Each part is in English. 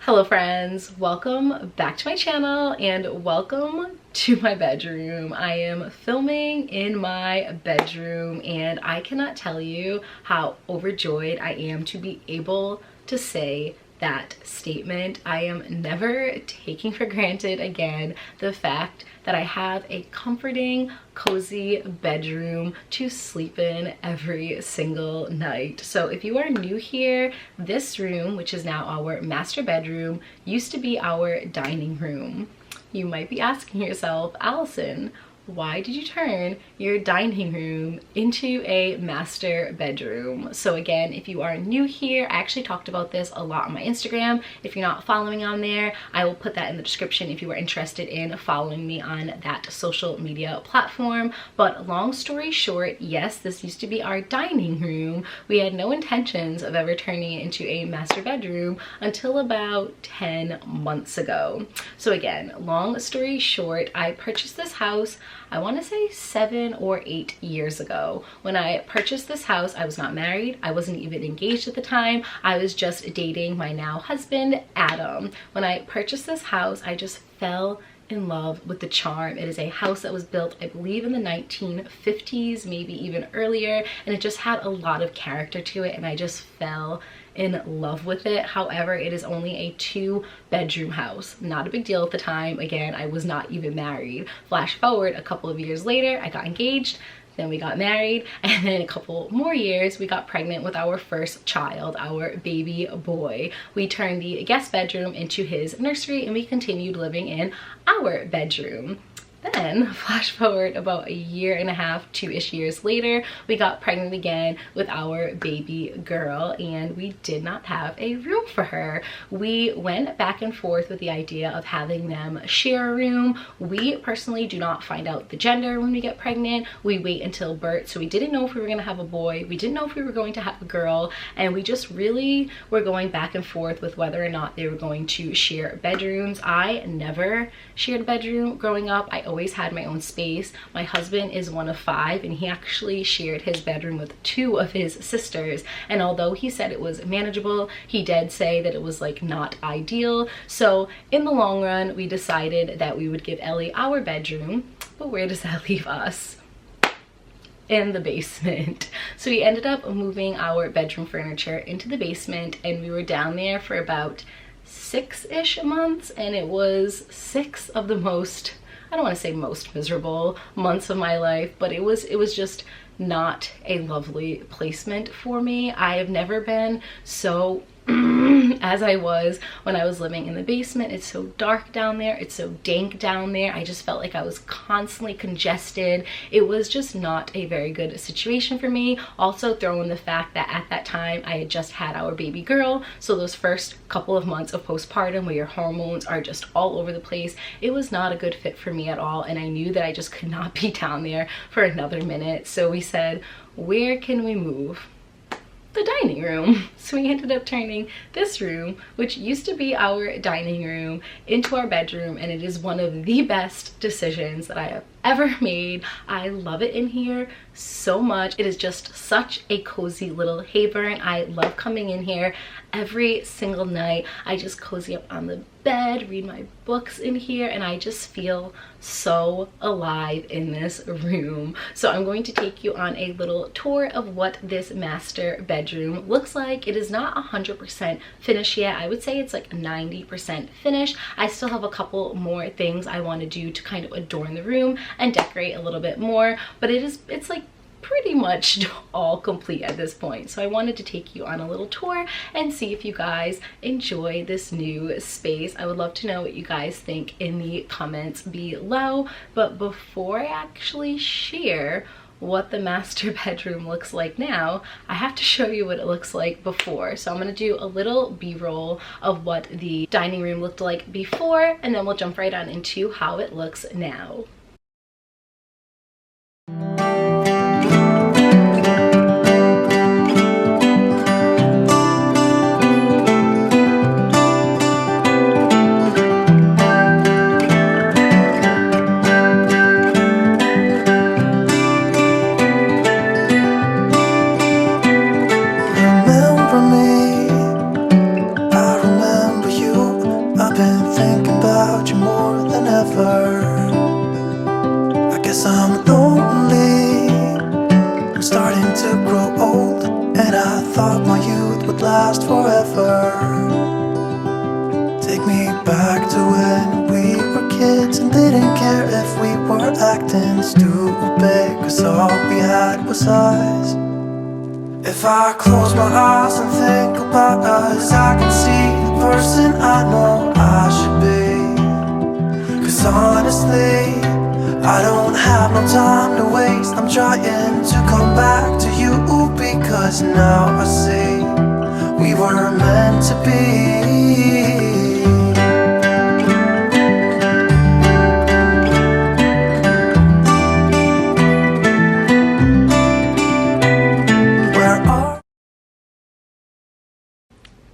Hello friends, welcome back to my channel and welcome to my bedroom. I am filming in my bedroom and I cannot tell you how overjoyed I am to be able to say that statement. I am never taking for granted again the fact that I have a comforting, cozy bedroom to sleep in every single night. So if you are new here, this room, which is now our master bedroom, used to be our dining room. You might be asking yourself, Allison, why did you turn your dining room into a master bedroom? So again, if you are new here, I actually talked about this a lot on my Instagram. If you're not following on there, I will put that in the description if you are interested in following me on that social media platform. But long story short, yes, this used to be our dining room. We had no intentions of ever turning it into a master bedroom until about 10 months ago. So again, long story short, I purchased this house, I want to say 7 or 8 years ago. When I purchased this house, I was not married. I wasn't even engaged at the time. I was just dating my now husband, Adam. When I purchased this house, I just fell in love with the charm. It is a house that was built, I believe, in the 1950s, maybe even earlier, and it just had a lot of character to it, and I just fell in love with it. However, it is only a 2-bedroom house. Not a big deal at the time. Again, I was not even married. Flash forward a couple of years later, I got engaged, then we got married, and then a couple more years we got pregnant with our first child, our baby boy. We turned the guest bedroom into his nursery and we continued living in our bedroom. Then, flash forward about a year and a half, 2-ish years later, we got pregnant again with our baby girl, and we did not have a room for her. We went back and forth with the idea of having them share a room. We personally do not find out the gender when we get pregnant. We wait until birth, so we didn't know if we were going to have a boy. We didn't know if we were going to have a girl, and we just really were going back and forth with whether or not they were going to share bedrooms. I never shared a bedroom growing up. I always had my own space. My husband is one of 5 and he actually shared his bedroom with 2 of his sisters, and although he said it was manageable, he did say that it was like not ideal. So in the long run, we decided that we would give Ellie our bedroom. But where does that leave us? In the basement. So we ended up moving our bedroom furniture into the basement, and we were down there for about 6-ish months, and it was 6 of the most, I don't want to say most miserable months of my life, but it was just not a lovely placement for me. I have never been so as I was when I was living in the basement. It's so dark down there, it's so dank down there. I just felt like I was constantly congested. It was just not a very good situation for me. Also throw in the fact that at that time I had just had our baby girl, so those first couple of months of postpartum where your hormones are just all over the place, it was not a good fit for me at all, and I knew that I just could not be down there for another minute. So we said, where can we move? The dining room. So we ended up turning this room, which used to be our dining room, into our bedroom, and it is one of the best decisions that I have ever made. I love it in here so much. It is just such a cozy little haven. I love coming in here every single night. I just cozy up on the bed, read my books in here, and I just feel so alive in this room. So I'm going to take you on a little tour of what this master bedroom looks like. It is not 100% finished yet. I would say it's like 90% finished. I still have a couple more things I want to do to kind of adorn the room and decorate a little bit more, but it's like pretty much all complete at this point. So I wanted to take you on a little tour and see if you guys enjoy this new space. I would love to know what you guys think in the comments below. But before I actually share what the master bedroom looks like now, I have to show you what it looks like before. So I'm going to do a little b-roll of what the dining room looked like before, and then we'll jump right on into how it looks now. Remember me, I remember you. super big, cause all we had was us. If I close my eyes and think about us, I can see the person I know I should be. Cause honestly, I don't have no time to waste. I'm trying to come back to you, because now I see we were meant to be.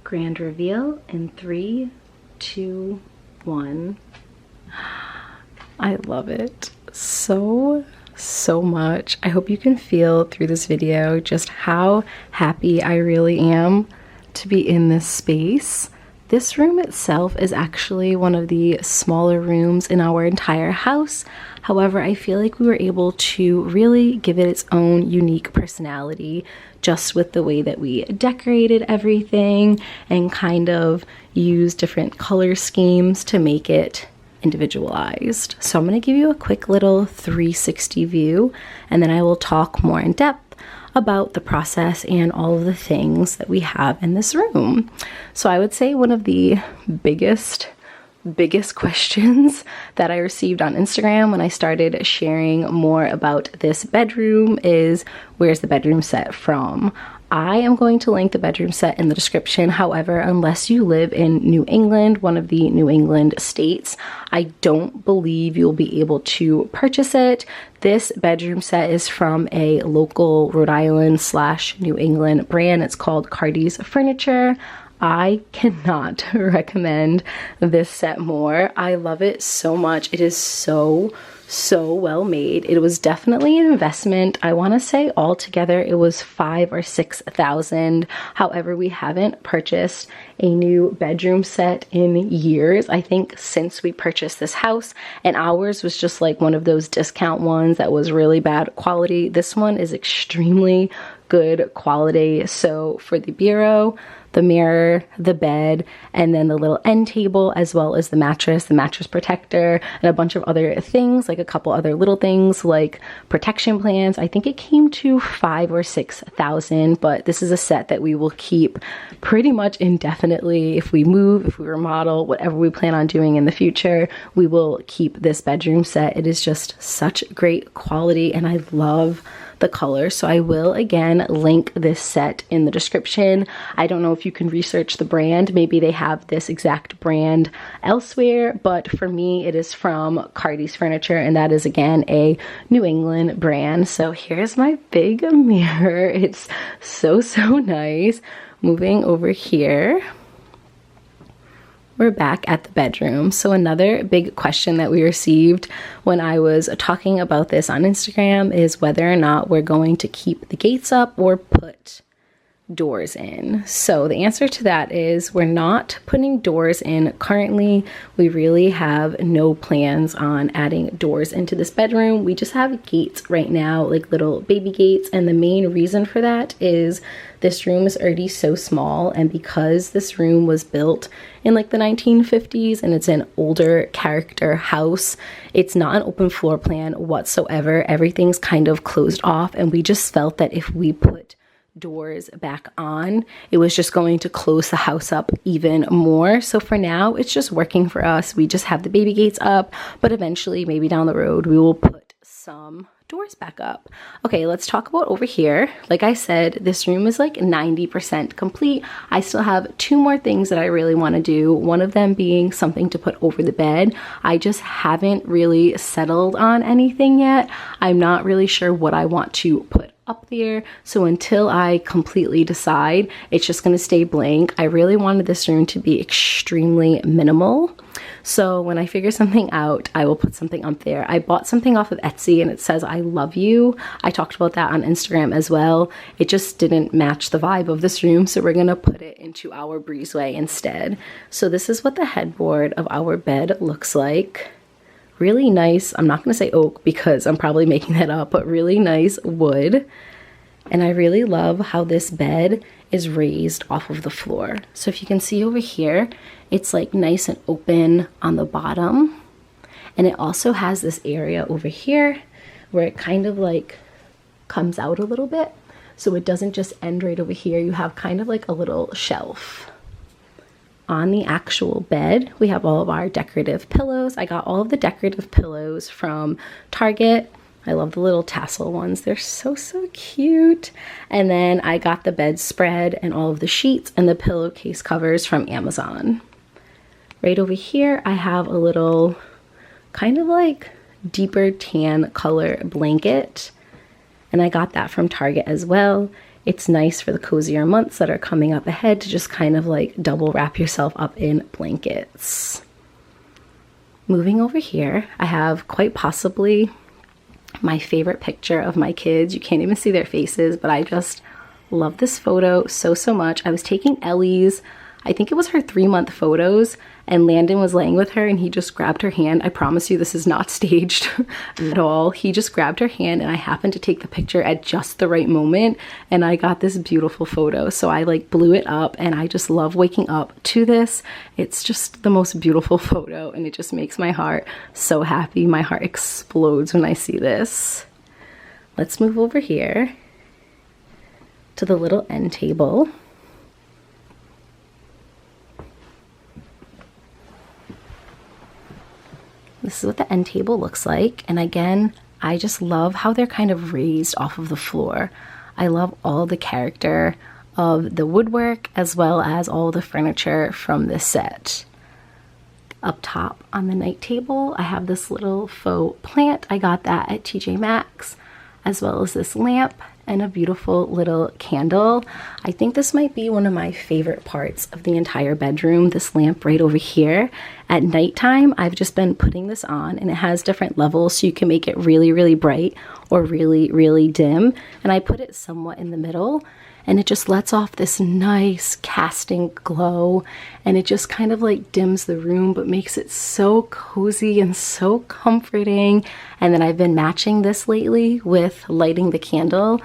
Grand reveal in 3, 2, 1. I love it so much. I hope you can feel through this video just how happy I really am to be in this space. This room itself is actually one of the smaller rooms in our entire house. However, I feel like we were able to really give it its own unique personality just with the way that we decorated everything and kind of used different color schemes to make it individualized. So I'm going to give you a quick little 360 view, and then I will talk more in depth about the process and all of the things that we have in this room. So I would say one of the biggest questions that I received on Instagram when I started sharing more about this bedroom is, where's the bedroom set from? I am going to link the bedroom set in the description. However, unless you live in New England, one of the New England states, I don't believe you'll be able to purchase it. This bedroom set is from a local Rhode Island / New England brand. It's called Cardi's Furniture. I cannot recommend this set more. I love it so much. It is so well made. It was definitely an investment. I want to say altogether it was $5,000 or $6,000. However, we haven't purchased a new bedroom set in years. I think since we purchased this house, and ours was just like one of those discount ones that was really bad quality. This one is extremely good quality. So for the bureau, the mirror, the bed, and then the little end table, as well as the mattress protector, and a bunch of other things, like a couple other little things like protection plans. I think it came to $5,000 or $6,000, but this is a set that we will keep pretty much indefinitely. If we move, if we remodel, whatever we plan on doing in the future, we will keep this bedroom set. It is just such great quality, and I love the color. So I will again link this set in the description. I don't know if you can research the brand. Maybe they have this exact brand elsewhere, but for me it is from Cardi's Furniture, and that is again a New England brand. So here's my big mirror. It's so nice. Moving over here, we're back at the bedroom. So another big question that we received when I was talking about this on Instagram is whether or not we're going to keep the gates up or put doors in. So the answer to that is we're not putting doors in currently. We really have no plans on adding doors into this bedroom. We just have gates right now, like little baby gates, and the main reason for that is this room is already so small, and because this room was built in like the 1950s and it's an older character house, it's not an open floor plan whatsoever. Everything's kind of closed off, and we just felt that if we put doors back on, it was just going to close the house up even more. So for now, it's just working for us. We just have the baby gates up, but eventually, maybe down the road, we will put some doors back up. Okay, let's talk about over here. Like I said, this room is like 90% complete. I still have 2 more things that I really want to do. One of them being something to put over the bed. I just haven't really settled on anything yet. I'm not really sure what I want to put up there. So until I completely decide, it's just going to stay blank. I really wanted this room to be extremely minimal. So when I figure something out, I will put something up there. I bought something off of Etsy and it says, I love you. I talked about that on Instagram as well. It just didn't match the vibe of this room. So we're going to put it into our breezeway instead. So this is what the headboard of our bed looks like. Really nice, I'm not going to say oak because I'm probably making that up, but really nice wood. And I really love how this bed is raised off of the floor. So if you can see over here, it's like nice and open on the bottom. And it also has this area over here where it kind of like comes out a little bit. So it doesn't just end right over here. You have kind of like a little shelf. On the actual bed, we have all of our decorative pillows. I got all of the decorative pillows from Target. I love the little tassel ones. They're so, so cute. And then I got the bedspread and all of the sheets and the pillowcase covers from Amazon. Right over here, I have a little kind of like deeper tan color blanket. And I got that from Target as well. It's nice for the cozier months that are coming up ahead to just kind of like double wrap yourself up in blankets. Moving over here, I have quite possibly my favorite picture of my kids. You can't even see their faces, but I just love this photo so, so much. I was taking Ellie's, I think it was her 3-month photos, and Landon was laying with her and he just grabbed her hand. I promise you this is not staged at all. He just grabbed her hand and I happened to take the picture at just the right moment and I got this beautiful photo. So I like blew it up and I just love waking up to this. It's just the most beautiful photo and it just makes my heart so happy. My heart explodes when I see this. Let's move over here to the little end table. This is what the end table looks like. And again, I just love how they're kind of raised off of the floor. I love all the character of the woodwork as well as all the furniture from this set. Up top on the night table, I have this little faux plant. I got that at tjmaxx, as well as this lamp and a beautiful little candle. I think this might be one of my favorite parts of the entire bedroom, this lamp right over here. At nighttime, I've just been putting this on and it has different levels so you can make it really, really bright or really, really dim. And I put it somewhat in the middle and it just lets off this nice casting glow and it just kind of like dims the room but makes it so cozy and so comforting. And then I've been matching this lately with lighting the candle.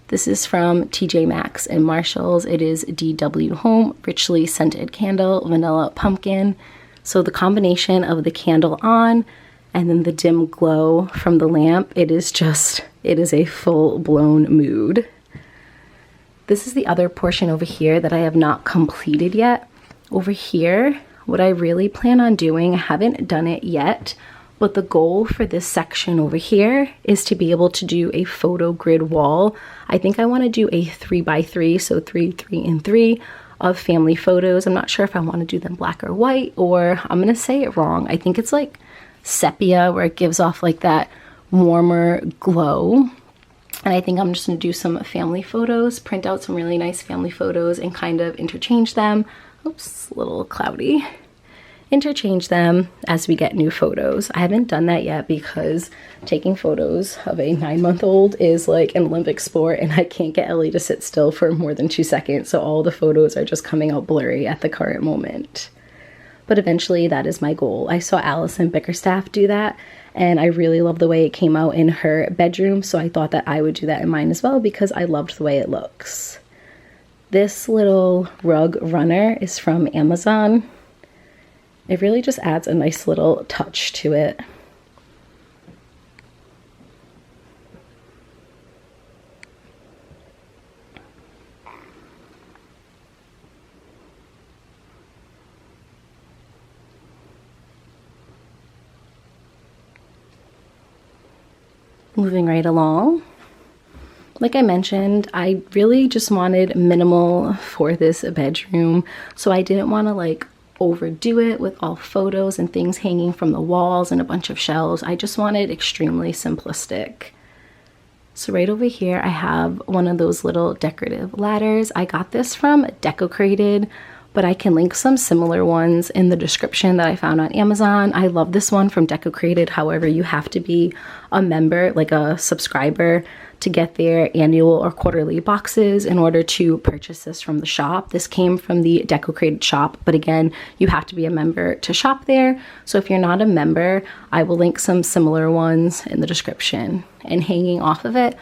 This is from tjmaxx and Marshalls. It is DW Home Richly Scented Candle, Vanilla Pumpkin. So the combination of the candle on and then the dim glow from the lamp, it is a full-blown mood. This is the other portion over here that I have not completed yet. Over here, what I really plan on doing, I haven't done it yet, but the goal for this section over here is to be able to do a photo grid wall. I think I want to do a 3x3, so 3, 3, and 3 of family photos. I'm not sure if I want to do them black or white, or I'm going to say it wrong. I think it's like sepia, where it gives off like that warmer glow. And I think I'm just going to do some family photos, print out some really nice family photos and kind of interchange them. Oops, a little cloudy. Interchange them as we get new photos. I haven't done that yet because taking photos of a 9-month-old is like an Olympic sport and I can't get Ellie to sit still for more than 2 seconds. So all the photos are just coming out blurry at the current moment. But eventually that is my goal. I saw Allison Bickerstaff do that and I really love the way it came out in her bedroom. So I thought that I would do that in mine as well because I loved the way it looks. This little rug runner is from Amazon. It really just adds a nice little touch to it. Moving right along. Like I mentioned, I really just wanted minimal for this bedroom, so I didn't want to like overdo it with all photos and things hanging from the walls and a bunch of shelves. I just wanted extremely simplistic. So right over here I have one of those little decorative ladders. I got this from Decor, but I can link some similar ones in the description that I found on Amazon. I love this one from Decor. However, you have to be a member, like a subscriber, to get their annual or quarterly boxes in order to purchase this from the shop. This came from the Decor shop, but again, you have to be a member to shop there. So if you're not a member, I will link some similar ones in the description. And hanging off of it,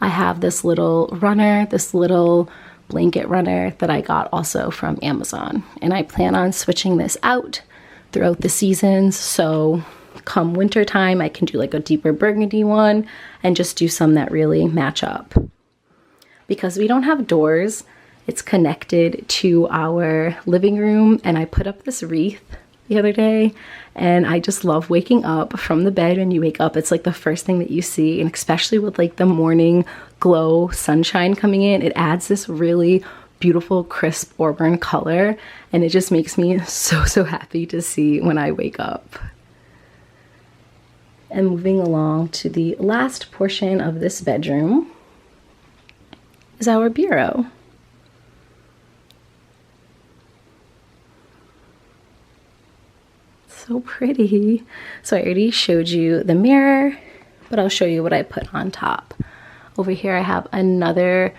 I have this little runner, this little blanket runner that I got also from Amazon. And I plan on switching this out throughout the seasons. So come winter time, I can do like a deeper burgundy one and just do some that really match up. Because we don't have doors, it's connected to our living room, and I put up this wreath the other day, and I just love waking up from the bed. When you wake up, it's like the first thing that you see, and especially with like the morning glow sunshine coming in, it adds this really beautiful crisp auburn color, and it just makes me so happy to see when I wake up. And moving along to the last portion of this bedroom is our bureau. So pretty. So I already showed you the mirror, but I'll show you what I put on top. Over here I have another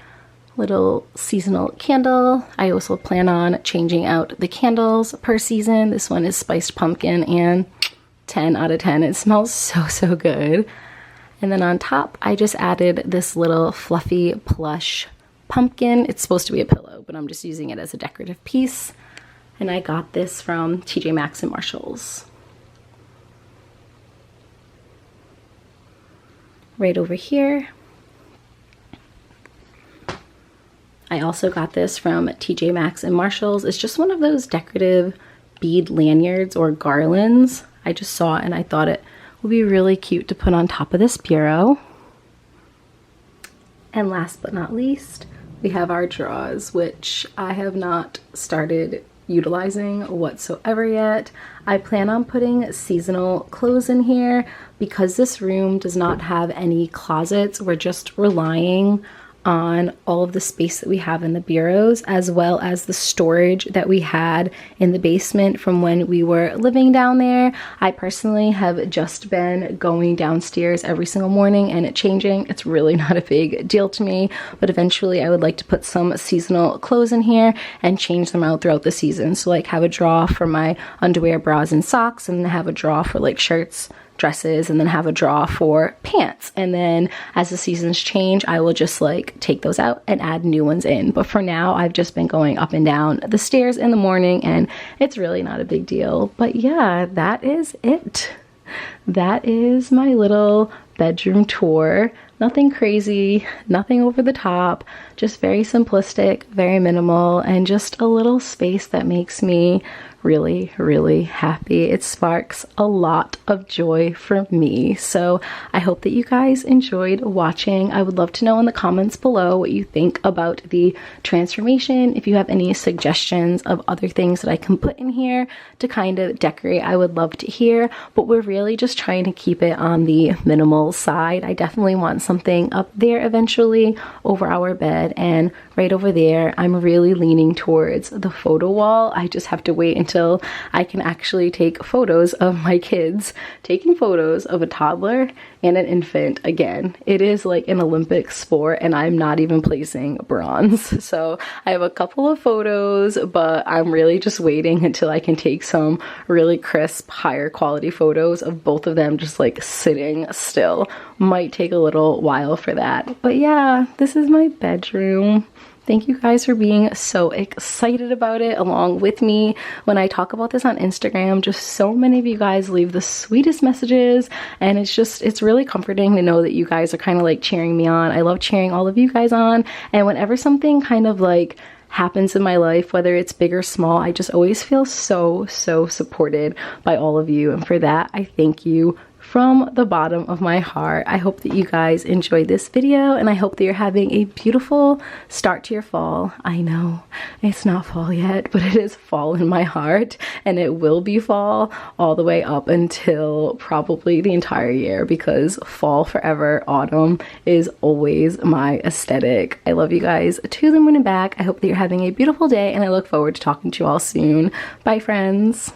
little seasonal candle. I also plan on changing out the candles per season. This one is spiced pumpkin, and 10 out of 10. It smells so good. And then on top, I just added this little fluffy plush pumpkin. It's supposed to be a pillow, but I'm just using it as a decorative piece. And I got this from tjmaxx and Marshalls. Right over here, I also got this from tjmaxx and Marshalls. It's just one of those decorative bead lanyards or garlands. I just saw it and I thought it would be really cute to put on top of this bureau. And last but not least, we have our drawers, which I have not started utilizing whatsoever yet. I plan on putting seasonal clothes in here because this room does not have any closets. We're just relying on all of the space that we have in the bureaus, as well as the storage that we had in the basement from when we were living down there. I personally have just been going downstairs every single morning and changing. It's really not a big deal to me, but eventually I would like to put some seasonal clothes in here and change them out throughout the season. So like have a drawer for my underwear, bras, and socks, and then have a drawer for like shirts, dresses, and then have a drawer for pants. And then as the seasons change, I will just like take those out and add new ones in. But for now, I've just been going up and down the stairs in the morning, and it's really not a big deal. But yeah, that is it. That is my little bedroom tour. Nothing crazy, nothing over the top, just very simplistic, very minimal, and just a little space that makes me really happy. It sparks a lot of joy for me. So I hope that you guys enjoyed watching. I would love to know in the comments below what you think about the transformation. If you have any suggestions of other things that I can put in here to kind of decorate, I would love to hear. But we're really just trying to keep it on the minimal side. I definitely want something up there eventually over our bed, and right over there I'm really leaning towards the photo wall. I just have to wait until I can actually take photos of my kids taking photos of a toddler and an infant again. It is like an Olympic sport, and I'm not even placing bronze. So I have a couple of photos, but I'm really just waiting until I can take some really crisp, higher quality photos of both of them just like sitting still. Might take a little while for that. But yeah, this is my bedroom. Thank you guys for being so excited about it along with me. When I talk about this on Instagram, just so many of you guys leave the sweetest messages, and it's really comforting to know that you guys are kind of like cheering me on. I love cheering all of you guys on, and whenever something kind of like happens in my life, whether it's big or small, I just always feel so supported by all of you, and for that I thank you from the bottom of my heart. I hope that you guys enjoyed this video, and I hope that you're having a beautiful start to your fall. I know it's not fall yet, but it is fall in my heart, and it will be fall all the way up until probably the entire year, because fall forever, autumn is always my aesthetic. I love you guys to the moon and back. I hope that you're having a beautiful day, and I look forward to talking to you all soon. Bye, friends.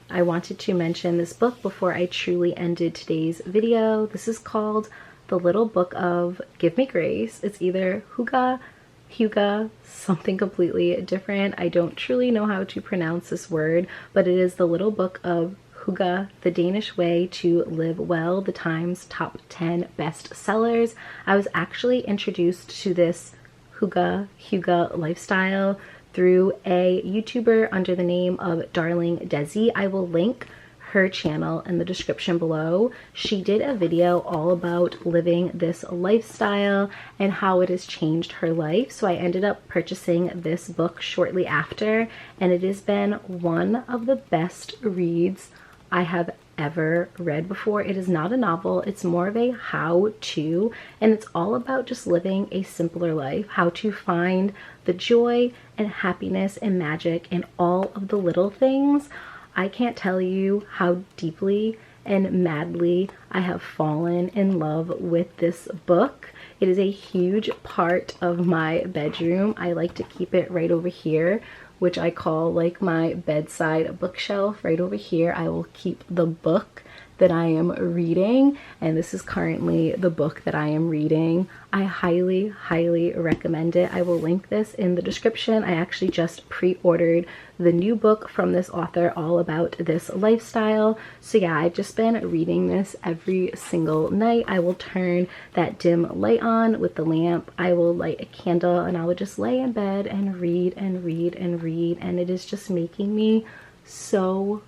I wanted to mention this book before I truly ended today's video. This is called The Little Book of Give Me Grace. It's either Hygge, something completely different. I don't truly know how to pronounce this word, but it is The Little Book of Hygge, The Danish Way to Live Well, the Times Top 10 Best Sellers. I was actually introduced to this Hygge lifestyle through a YouTuber under the name of Darling Desi. I will link her channel in the description below. She did a video all about living this lifestyle and how it has changed her life. So I ended up purchasing this book shortly after, and it has been one of the best reads I have ever read before. It is not a novel, it's more of a how-to, and it's all about just living a simpler life, how to find the joy and happiness and magic in all of the little things. I can't tell you how deeply and madly I have fallen in love with this book. It is a huge part of my bedroom. I like to keep it right over here, which I call like my bedside bookshelf. Right over here, I will keep the book that I am reading, and this is currently the book that I am reading. I highly, highly recommend it. I will link this in the description. I actually just pre-ordered the new book from this author all about this lifestyle. So yeah, I've just been reading this every single night. I will turn that dim light on with the lamp. I will light a candle and I will just lay in bed and read and read and read, and it is just making me so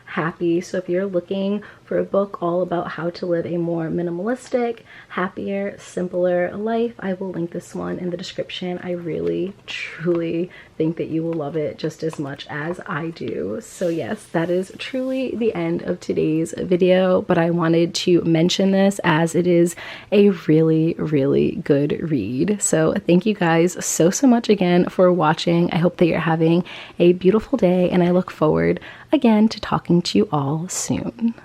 happy. So if you're looking for a book all about how to live a more minimalistic, happier, simpler life, I will link this one in the description. I really, truly think that you will love it just as much as I do. So yes, that is truly the end of today's video, but I wanted to mention this as it is a really, really good read. So thank you guys so much again for watching. I hope that you're having a beautiful day, and I look forward again to talking to you all soon.